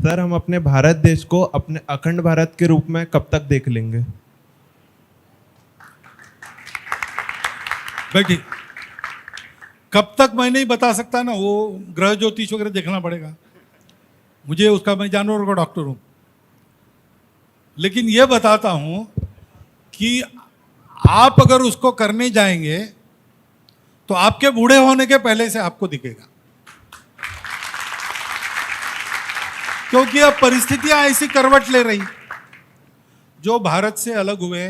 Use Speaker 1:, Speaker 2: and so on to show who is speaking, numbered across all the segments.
Speaker 1: Sir, हम अपने भारत देश को अपने अखंड भारत के रूप में कब तक देख लेंगे?
Speaker 2: बैठिए। कब तक मैं नहीं बता सकता ना, वो ग्रह ज्योतिष वगैरह देखना पड़ेगा मुझे, उसका मैं जानवरों का डॉक्टर हूं। लेकिन ये बताता हूं कि आप अगर उसको करने जाएंगे तो आपके बूढ़े होने के पहले से आपको दिखेगा, क्योंकि अब परिस्थितियां ऐसी करवट ले रही। जो भारत से अलग हुए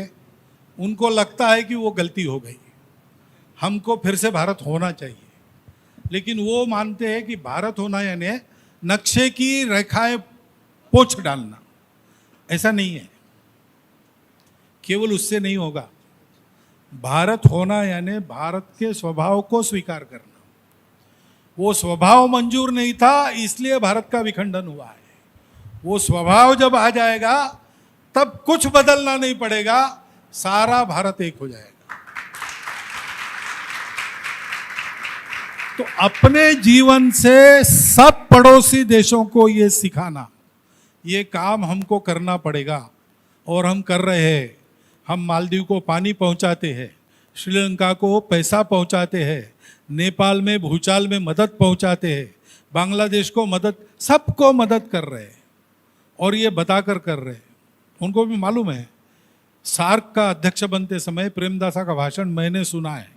Speaker 2: उनको लगता है कि वो गलती हो गई, हमको फिर से भारत होना चाहिए। लेकिन वो मानते हैं कि भारत होना यानी नक्शे की रेखाएं पोंछ डालना। ऐसा नहीं है, केवल उससे नहीं होगा। भारत होना यानी भारत के स्वभाव को स्वीकार करना। वो स्वभाव मंजूर नहीं था, इसलिए भारत का विखंडन हुआ है। वो स्वभाव जब आ जाएगा तब कुछ बदलना नहीं पड़ेगा, सारा भारत एक हो जाएगा। तो अपने जीवन से सब पड़ोसी देशों को ये सिखाना, ये काम हमको करना पड़ेगा और हम कर रहे हैं। हम मालदीव को पानी पहुंचाते हैं, श्रीलंका को पैसा पहुंचाते हैं, नेपाल में भूचाल में मदद पहुंचाते हैं, बांग्लादेश को मदद, सबको मदद कर रहे हैं और ये बताकर कर रहे हैं। उनको भी मालूम है। सार्क का अध्यक्ष बनते समय प्रेमदासा का भाषण मैंने सुना है।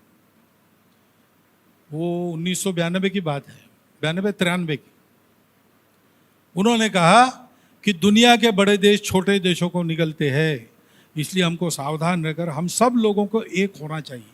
Speaker 2: वो 1992 की बात है, 92-93 की। उन्होंने कहा कि दुनिया के बड़े देश छोटे देशों को निगलते हैं, इसलिए हमको सावधान रहकर हम सब लोगों को एक होना चाहिए।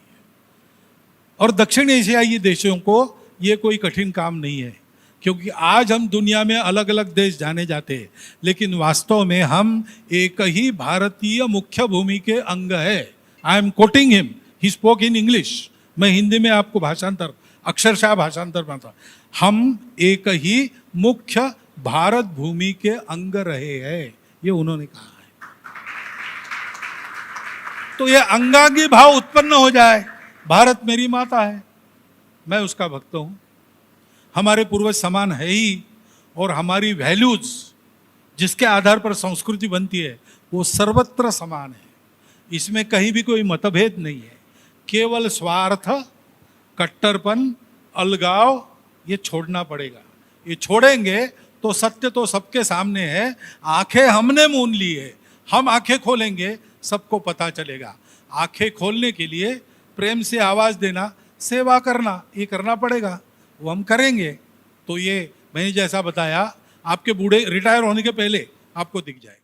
Speaker 2: और दक्षिण एशियाई देशों को ये कोई कठिन काम नहीं है, क्योंकि आज हम दुनिया में अलग अलग देश जाने जाते हैं, लेकिन वास्तव में हम एक ही भारतीय मुख्य भूमि के अंग है। I am quoting him, he spoke in English. मैं हिंदी में आपको भाषांतर, अक्षरशः भाषांतर बनता। हम एक ही मुख्य भारत भूमि के अंग रहे हैं, ये उन्होंने कहा है। तो ये अंगांगी भाव उत्पन्न हो जाए। भारत मेरी माता है, मैं उसका भक्त हूं। हमारे पूर्वज समान है ही, और हमारी वैल्यूज जिसके आधार पर संस्कृति बनती है वो सर्वत्र समान है। इसमें कहीं भी कोई मतभेद नहीं है। केवल स्वार्थ, कट्टरपन, अलगाव, ये छोड़ना पड़ेगा। ये छोड़ेंगे तो सत्य तो सबके सामने है। आंखें हमने मूंद ली है, हम आंखें खोलेंगे सबको पता चलेगा। आंखें खोलने के लिए प्रेम से आवाज देना, सेवा करना, ये करना पड़ेगा। वो हम करेंगे तो ये मैंने जैसा बताया आपके बूढ़े रिटायर होने के पहले आपको दिख जाएगा।